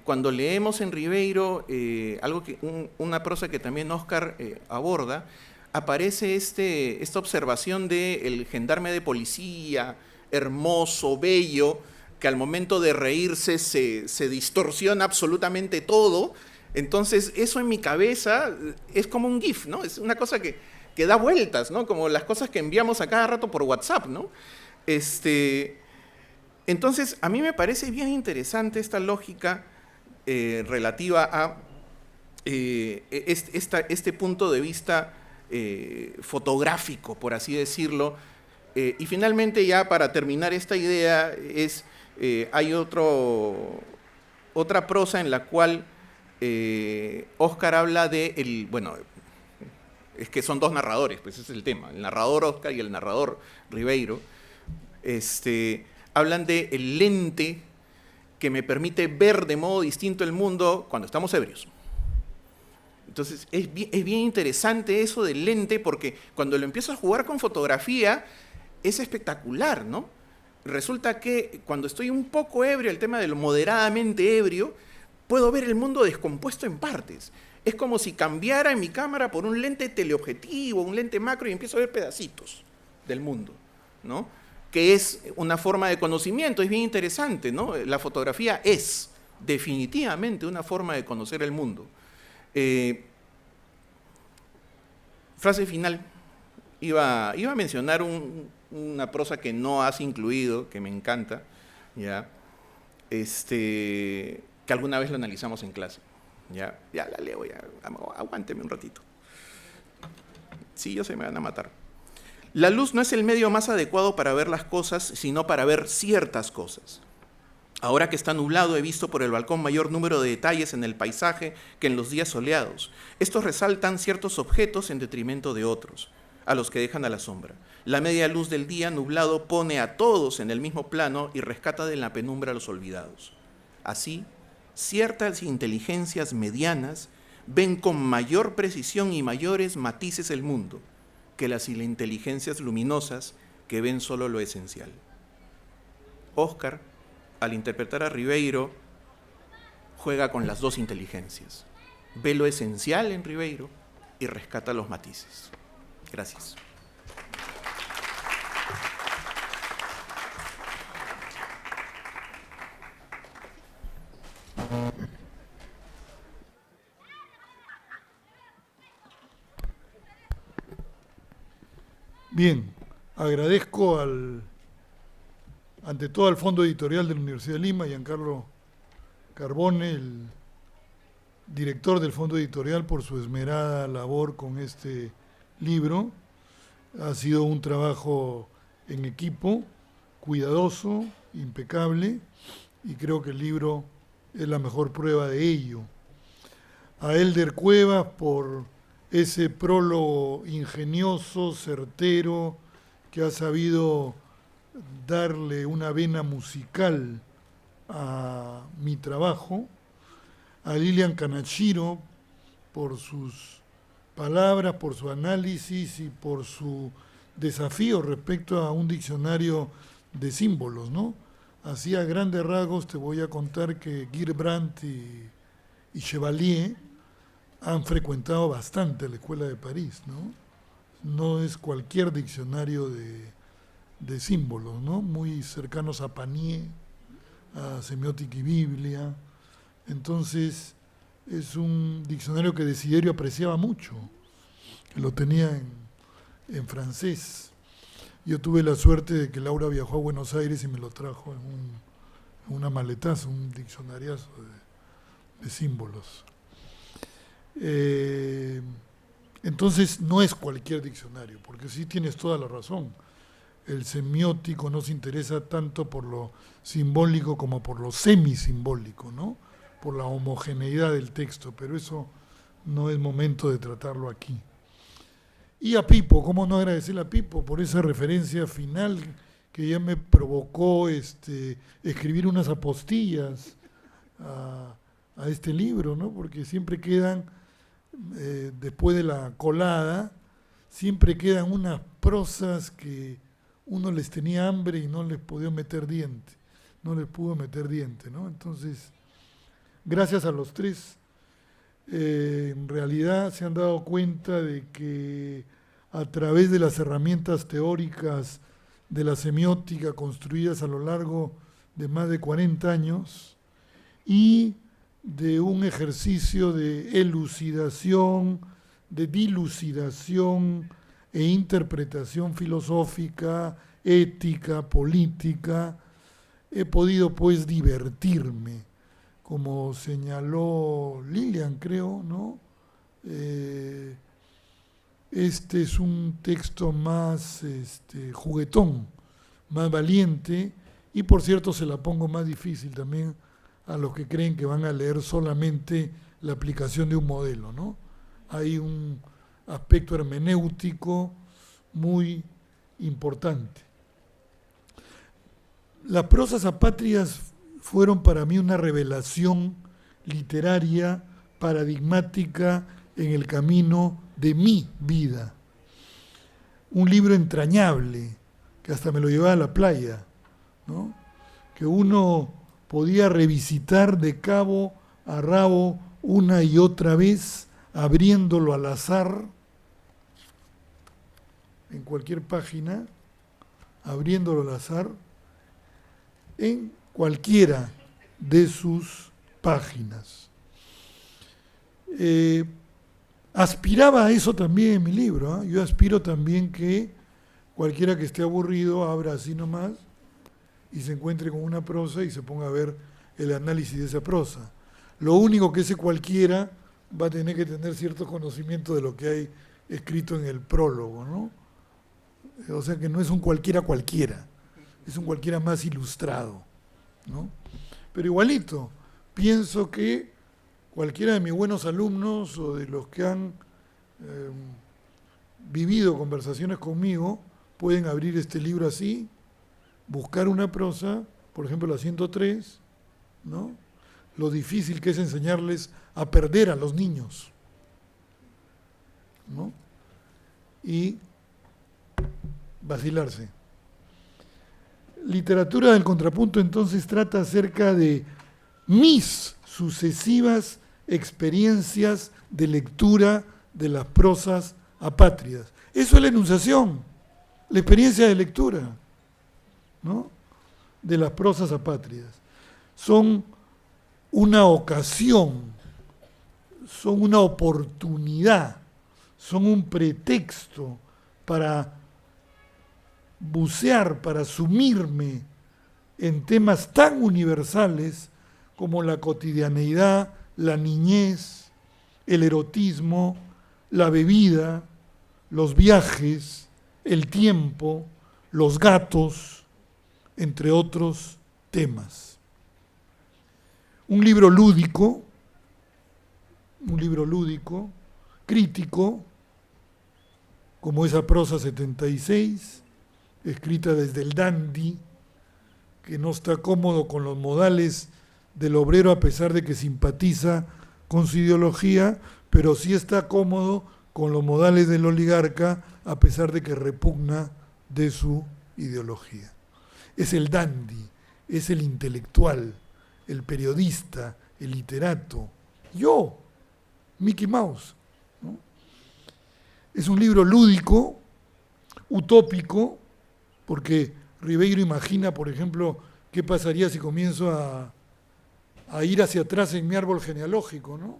cuando leemos en Ribeiro una prosa que también Óscar aborda, aparece esta observación del gendarme de policía, hermoso, bello, que al momento de reírse se distorsiona absolutamente todo. Entonces, eso en mi cabeza es como un GIF, ¿no? Es una cosa que da vueltas, ¿no? Como las cosas que enviamos a cada rato por WhatsApp, ¿no? Entonces, a mí me parece bien interesante esta lógica relativa a este punto de vista fotográfico, por así decirlo. Y finalmente, ya para terminar esta idea, hay otra prosa en la cual Óscar habla bueno, es que son dos narradores, pues ese es el tema, el narrador Óscar y el narrador Ribeiro, hablan de el lente que me permite ver de modo distinto el mundo cuando estamos ebrios. Entonces es bien interesante eso del lente, porque cuando lo empiezo a jugar con fotografía es espectacular, ¿no? Resulta que cuando estoy un poco ebrio, el tema de lo moderadamente ebrio, puedo ver el mundo descompuesto en partes. Es como si cambiara en mi cámara por un lente teleobjetivo, un lente macro, y empiezo a ver pedacitos, del mundo, ¿no? Que es una forma de conocimiento, es bien interesante, ¿no? La fotografía es definitivamente una forma de conocer el mundo. Frase final, iba a mencionar una prosa que no has incluido, que me encanta, ¿ya? Que alguna vez lo analizamos en clase. Ya la leo, ya, aguánteme un ratito. Sí, yo sé, me van a matar. La luz no es el medio más adecuado para ver las cosas, sino para ver ciertas cosas. Ahora que está nublado, he visto por el balcón mayor número de detalles en el paisaje que en los días soleados. Estos resaltan ciertos objetos en detrimento de otros, a los que dejan a la sombra. La media luz del día nublado pone a todos en el mismo plano y rescata de la penumbra a los olvidados. Así, ciertas inteligencias medianas ven con mayor precisión y mayores matices el mundo que las inteligencias luminosas que ven solo lo esencial. Oscar, al interpretar a Ribeiro, juega con las dos inteligencias. Ve lo esencial en Ribeiro y rescata los matices. Gracias. Bien, agradezco ante todo al Fondo Editorial de la Universidad de Lima, Giancarlo Carbone, el director del Fondo Editorial, por su esmerada labor con este libro. Ha sido un trabajo en equipo, cuidadoso, impecable, y creo que el libro es la mejor prueba de ello. A Elder Cuevas por ese prólogo ingenioso, certero, que ha sabido darle una vena musical a mi trabajo. A Lilian Kanashiro por sus palabras, por su análisis y por su desafío respecto a un diccionario de símbolos, ¿no? Así a grandes rasgos te voy a contar que Guirbrandt y Chevalier han frecuentado bastante la Escuela de París, ¿no? No es cualquier diccionario de símbolos, ¿no? Muy cercanos a Panier, a Semiótica y Biblia. Entonces, es un diccionario que Desiderio apreciaba mucho, que lo tenía en francés. Yo tuve la suerte de que Laura viajó a Buenos Aires y me lo trajo en una maletaza, un diccionariazo de símbolos. Entonces no es cualquier diccionario, porque sí tienes toda la razón. El semiótico no se interesa tanto por lo simbólico como por lo semisimbólico, ¿no? Por la homogeneidad del texto, pero eso no es momento de tratarlo aquí. Y a Pipo, ¿cómo no agradecerle a Pipo por esa referencia final que ya me provocó escribir unas apostillas a este libro, ¿no? Porque siempre quedan, después de la colada, siempre quedan unas prosas que uno les tenía hambre y no les pudo meter diente, ¿no? Entonces, gracias a los tres, en realidad se han dado cuenta de que a través de las herramientas teóricas de la semiótica construidas a lo largo de más de 40 años y de un ejercicio de elucidación, de dilucidación e interpretación filosófica, ética, política, he podido pues divertirme, como señaló Lilian, creo, ¿no? Este es un texto más juguetón, más valiente, y por cierto se la pongo más difícil también a los que creen que van a leer solamente la aplicación de un modelo, ¿no? Hay un aspecto hermenéutico muy importante. Las prosas apátridas fueron para mí una revelación literaria paradigmática en el camino de mi vida. Un libro entrañable, que hasta me lo llevaba a la playa, ¿no? Que uno podía revisitar de cabo a rabo una y otra vez, abriéndolo al azar en cualquier página abriéndolo al azar, en cualquiera de sus páginas. Aspiraba a eso también en mi libro, ¿eh? Yo aspiro también que cualquiera que esté aburrido abra así nomás y se encuentre con una prosa y se ponga a ver el análisis de esa prosa. Lo único que ese cualquiera va a tener que tener cierto conocimiento de lo que hay escrito en el prólogo, ¿no? O sea que no es un cualquiera cualquiera, es un cualquiera más ilustrado, ¿no? Pero igualito, pienso que cualquiera de mis buenos alumnos o de los que han vivido conversaciones conmigo pueden abrir este libro así, buscar una prosa, por ejemplo la 103, ¿no? Lo difícil que es enseñarles a perder a los niños, ¿no? Y vacilarse. Literatura del contrapunto entonces trata acerca de mis sucesivas experiencias de lectura de las prosas apátridas. Eso es la enunciación, la experiencia de lectura, ¿no? De las prosas apátridas. Son una ocasión, son una oportunidad, son un pretexto para bucear, para sumirme en temas tan universales como la cotidianeidad, la niñez, el erotismo, la bebida, los viajes, el tiempo, los gatos, entre otros temas. Un libro lúdico, crítico, como esa prosa 76, escrita desde el dandy, que no está cómodo con los modales del obrero a pesar de que simpatiza con su ideología, pero sí está cómodo con los modales del oligarca a pesar de que repugna de su ideología. Es el dandy, es el intelectual, el periodista, el literato. Yo, Mickey Mouse, ¿no? Es un libro lúdico, utópico, porque Ribeiro imagina, por ejemplo, qué pasaría si comienzo a ir hacia atrás en mi árbol genealógico, ¿no?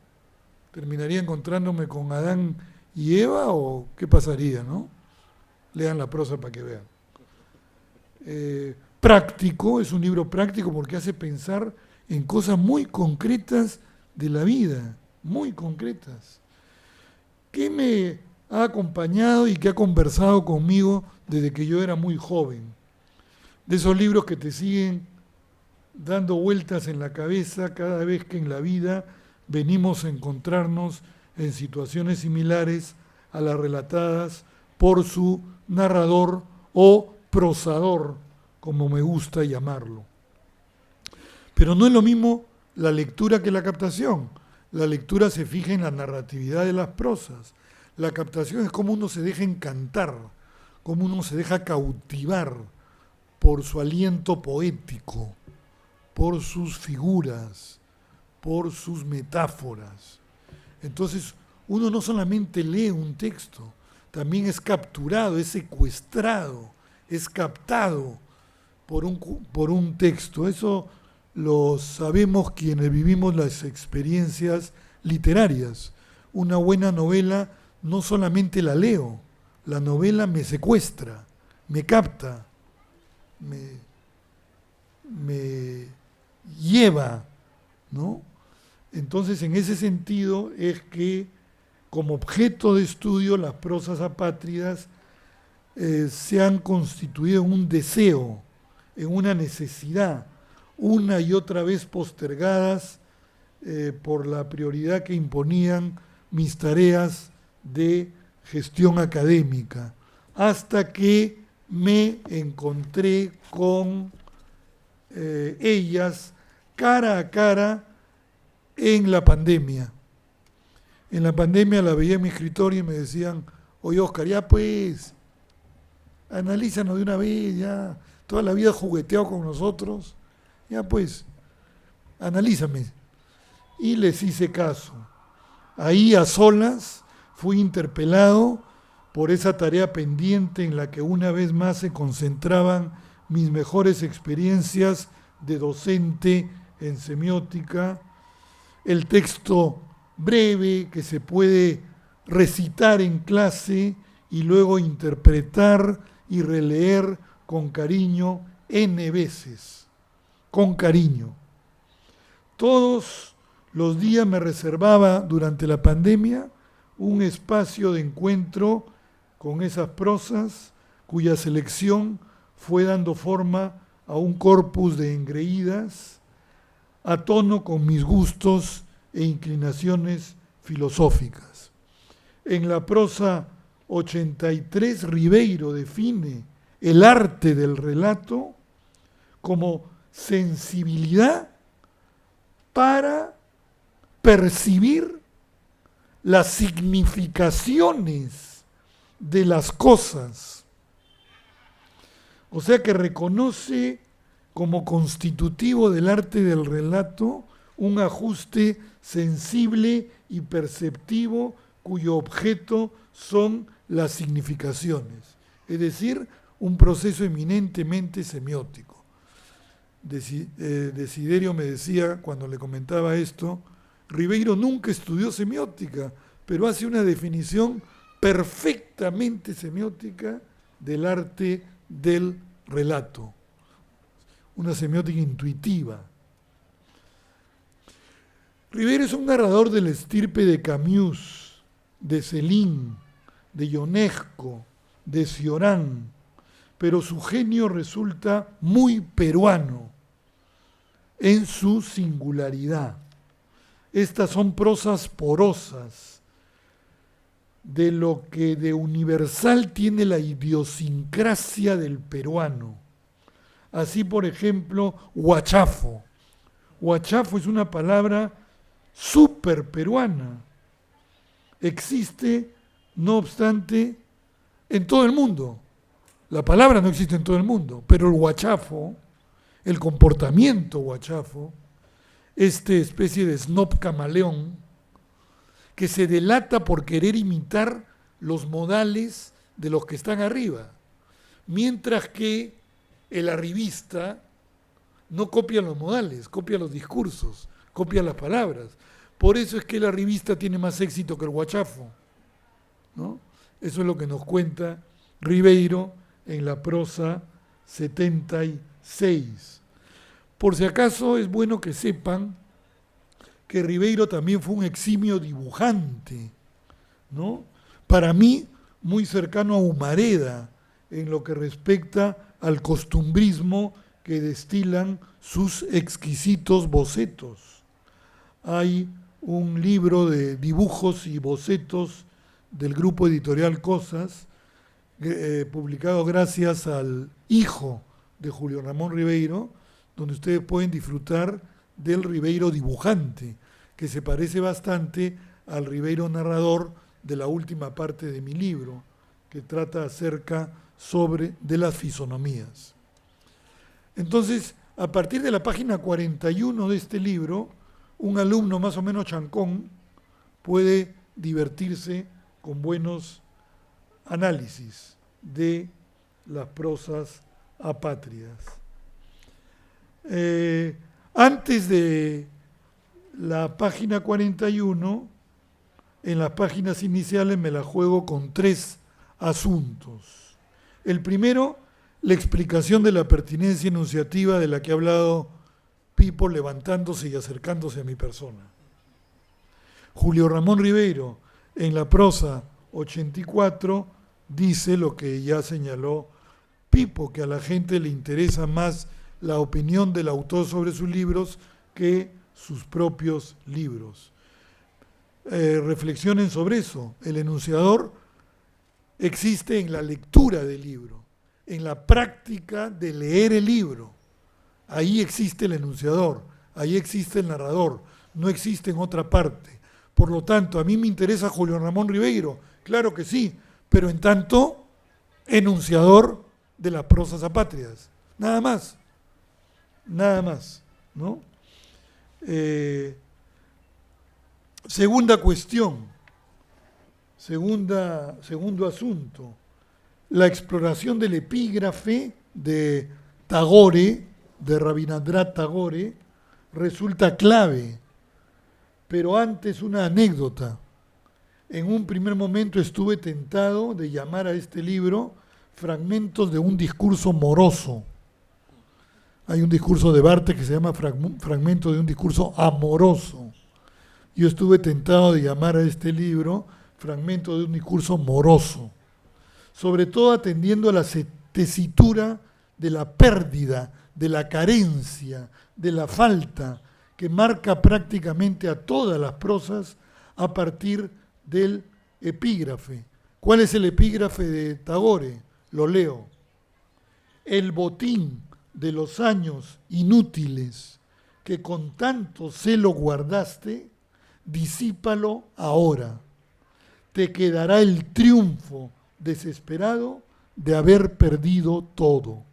¿Terminaría encontrándome con Adán y Eva o qué pasaría, ¿no? Lean la prosa para que vean. Práctico, es un libro práctico porque hace pensar en cosas muy concretas de la vida, muy concretas. ¿Qué me ha acompañado y que ha conversado conmigo desde que yo era muy joven? De esos libros que te siguen dando vueltas en la cabeza cada vez que en la vida venimos a encontrarnos en situaciones similares a las relatadas por su narrador o prosador, como me gusta llamarlo. Pero no es lo mismo la lectura que la captación. La lectura se fija en la narratividad de las prosas. La captación es como uno se deja encantar, como uno se deja cautivar por su aliento poético, por sus figuras, por sus metáforas. Entonces, uno no solamente lee un texto, también es capturado, es secuestrado, es captado por un texto. Eso lo sabemos quienes vivimos las experiencias literarias. Una buena novela no solamente la leo, la novela me secuestra, me capta, me lleva, ¿no? Entonces, en ese sentido es que como objeto de estudio las prosas apátridas se han constituido en un deseo, en una necesidad, una y otra vez postergadas por la prioridad que imponían mis tareas de gestión académica, hasta que me encontré con ellas cara a cara en la pandemia. En la pandemia la veía en mi escritorio y me decían: oye, Oscar, ya pues, analízanos de una vez, ya, toda la vida jugueteado con nosotros, ya pues, analízame. Y les hice caso. Ahí a solas fui interpelado por esa tarea pendiente en la que una vez más se concentraban mis mejores experiencias de docente en semiótica, el texto breve que se puede recitar en clase y luego interpretar y releer con cariño N veces, con cariño. Todos los días me reservaba durante la pandemia un espacio de encuentro con esas prosas cuya selección fue dando forma a un corpus de engreídas a tono con mis gustos e inclinaciones filosóficas. En la prosa 83, Ribeiro define el arte del relato como sensibilidad para percibir las significaciones de las cosas. O sea que reconoce como constitutivo del arte del relato un ajuste sensible y perceptivo cuyo objeto son las significaciones, es decir, un proceso eminentemente semiótico. Desiderio me decía cuando le comentaba esto, Ribeiro nunca estudió semiótica, pero hace una definición perfectamente semiótica del arte del relato, una semiótica intuitiva. Ribeiro es un narrador del estirpe de Camus, de Céline, de Ionesco, de Cioran, pero su genio resulta muy peruano en su singularidad. Estas son prosas porosas de lo que de universal tiene la idiosincrasia del peruano. Así, por ejemplo, huachafo. Huachafo es una palabra súper peruana. Existe, no obstante, en todo el mundo. La palabra no existe en todo el mundo, pero el huachafo, el comportamiento huachafo, esta especie de snob camaleón, que se delata por querer imitar los modales de los que están arriba, mientras que el arribista no copia los modales, copia los discursos, copia las palabras. Por eso es que el arribista tiene más éxito que el huachafo, ¿no? Eso es lo que nos cuenta Ribeiro en la prosa 76. Por si acaso es bueno que sepan que Ribeiro también fue un eximio dibujante, ¿no? Para mí, muy cercano a Humareda en lo que respecta al costumbrismo que destilan sus exquisitos bocetos. Hay un libro de dibujos y bocetos del grupo editorial Cosas, publicado gracias al hijo de Julio Ramón Ribeiro, donde ustedes pueden disfrutar del Ribeiro dibujante, que se parece bastante al Ribeiro narrador de la última parte de mi libro, que trata acerca de las fisonomías. Entonces, a partir de la página 41 de este libro, un alumno más o menos chancón puede divertirse con buenos análisis de las prosas apátridas. Antes de la página 41, en las páginas iniciales me la juego con 3 asuntos. El primero, la explicación de la pertinencia enunciativa de la que ha hablado Pipo levantándose y acercándose a mi persona. Julio Ramón Ribeiro, en la prosa 84, dice lo que ya señaló Pipo, que a la gente le interesa más la opinión del autor sobre sus libros que sus propios libros. Reflexionen sobre eso. El enunciador existe en la lectura del libro, en la práctica de leer el libro. Ahí existe el enunciador, ahí existe el narrador, no existe en otra parte. Por lo tanto, a mí me interesa Julio Ramón Ribeiro, claro que sí, pero en tanto enunciador de las prosas apátridas, nada más, ¿no? Segunda cuestión, Segundo asunto, la exploración del epígrafe de Tagore, de Rabindranath Tagore, resulta clave. Pero antes una anécdota. En un primer momento estuve tentado de llamar a este libro Fragmentos de un discurso moroso. Hay un discurso de Barthes que se llama Fragmentos de un discurso amoroso. Yo estuve tentado de llamar a este libro Fragmentos de un discurso moroso, sobre todo atendiendo a la tesitura de la pérdida, de la carencia, de la falta, que marca prácticamente a todas las prosas a partir del epígrafe. ¿Cuál es el epígrafe de Tagore? Lo leo. El botín de los años inútiles que con tanto celo guardaste, disípalo ahora. Te quedará el triunfo desesperado de haber perdido todo.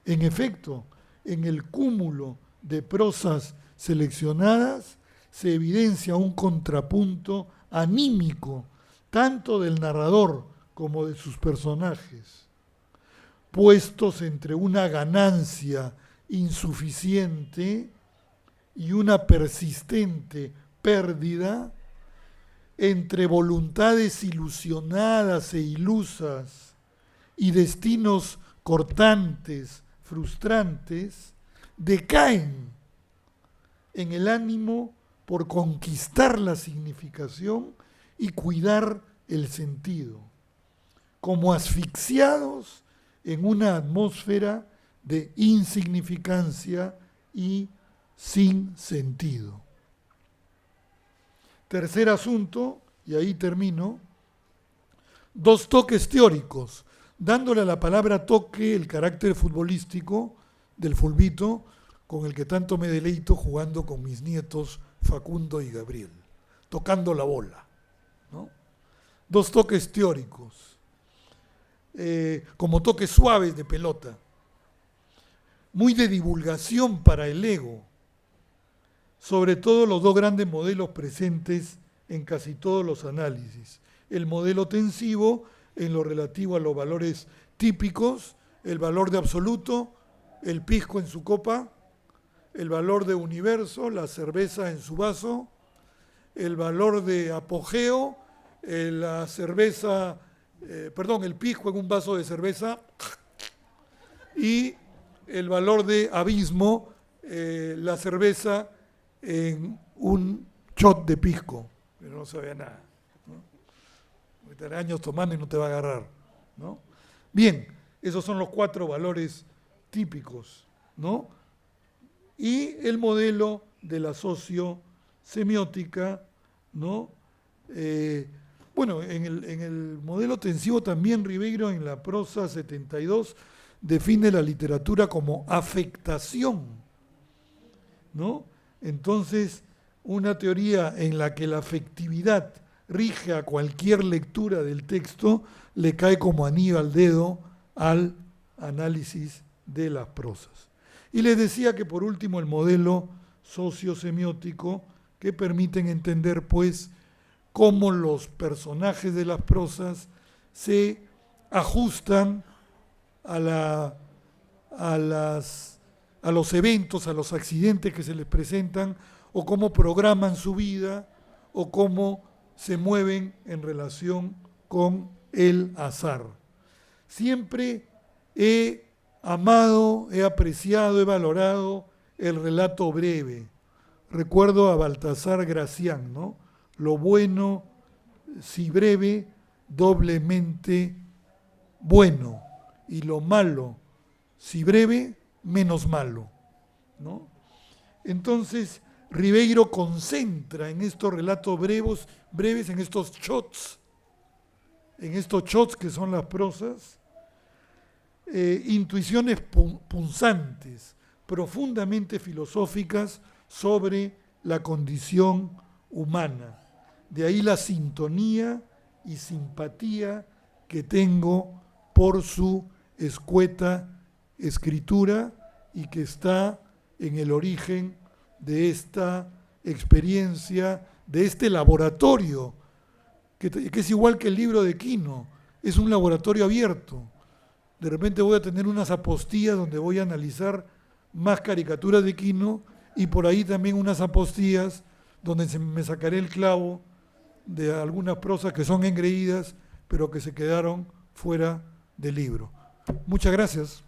En efecto, en el cúmulo de prosas seleccionadas se evidencia un contrapunto anímico, tanto del narrador como de sus personajes, puestos entre una ganancia insuficiente y una persistente pérdida, entre voluntades ilusionadas e ilusas y destinos cortantes, frustrantes, decaen en el ánimo por conquistar la significación y cuidar el sentido, como asfixiados en una atmósfera de insignificancia y sin sentido. Tercer asunto, y ahí termino, 2 toques teóricos, dándole a la palabra toque el carácter futbolístico del fulbito, con el que tanto me deleito jugando con mis nietos Facundo y Gabriel, tocando la bola, ¿no? 2 toques teóricos, como toques suaves de pelota, muy de divulgación para el ego, sobre todo los 2 grandes modelos presentes en casi todos los análisis. El modelo tensivo en lo relativo a los valores típicos, el valor de absoluto, el pisco en su copa, el valor de universo, la cerveza en su vaso, el valor de apogeo, la cerveza, el pisco en un vaso de cerveza, y el valor de abismo, la cerveza en un shot de pisco, pero no sabía nada, ¿no? Estaré años tomando y no te va a agarrar, ¿no? Bien, esos son los 4 valores típicos, ¿no? Y el modelo de la sociosemiótica, ¿no? En el modelo tensivo también Ribeiro en la prosa 72 define la literatura como afectación, ¿no? Entonces, una teoría en la que la afectividad rige a cualquier lectura del texto le cae como anillo al dedo al análisis de las prosas. Y les decía que por último el modelo sociosemiótico, que permiten entender pues cómo los personajes de las prosas se ajustan a los eventos, a los accidentes que se les presentan, o cómo programan su vida, o cómo se mueven en relación con el azar. Siempre he amado, he apreciado, he valorado el relato breve. Recuerdo a Baltasar Gracián, ¿no? Lo bueno, si breve, doblemente bueno, y lo malo, si breve, menos malo, ¿no? Entonces, Ribeiro concentra en estos relatos breves, en estos shots que son las prosas, intuiciones punzantes, profundamente filosóficas sobre la condición humana. De ahí la sintonía y simpatía que tengo por su escueta escritura y que está en el origen de esta experiencia, de este laboratorio que es igual que el libro de Quino, es un laboratorio abierto. De repente voy a tener unas apostillas donde voy a analizar más caricaturas de Quino y por ahí también unas apostillas donde me sacaré el clavo de algunas prosas que son engreídas, pero que se quedaron fuera del libro. Muchas gracias.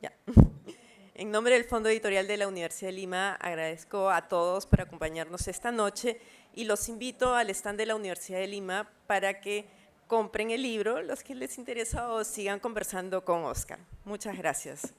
Ya. En nombre del Fondo Editorial de la Universidad de Lima, agradezco a todos por acompañarnos esta noche y los invito al stand de la Universidad de Lima para que compren el libro, los que les interesa, o sigan conversando con Oscar. Muchas gracias.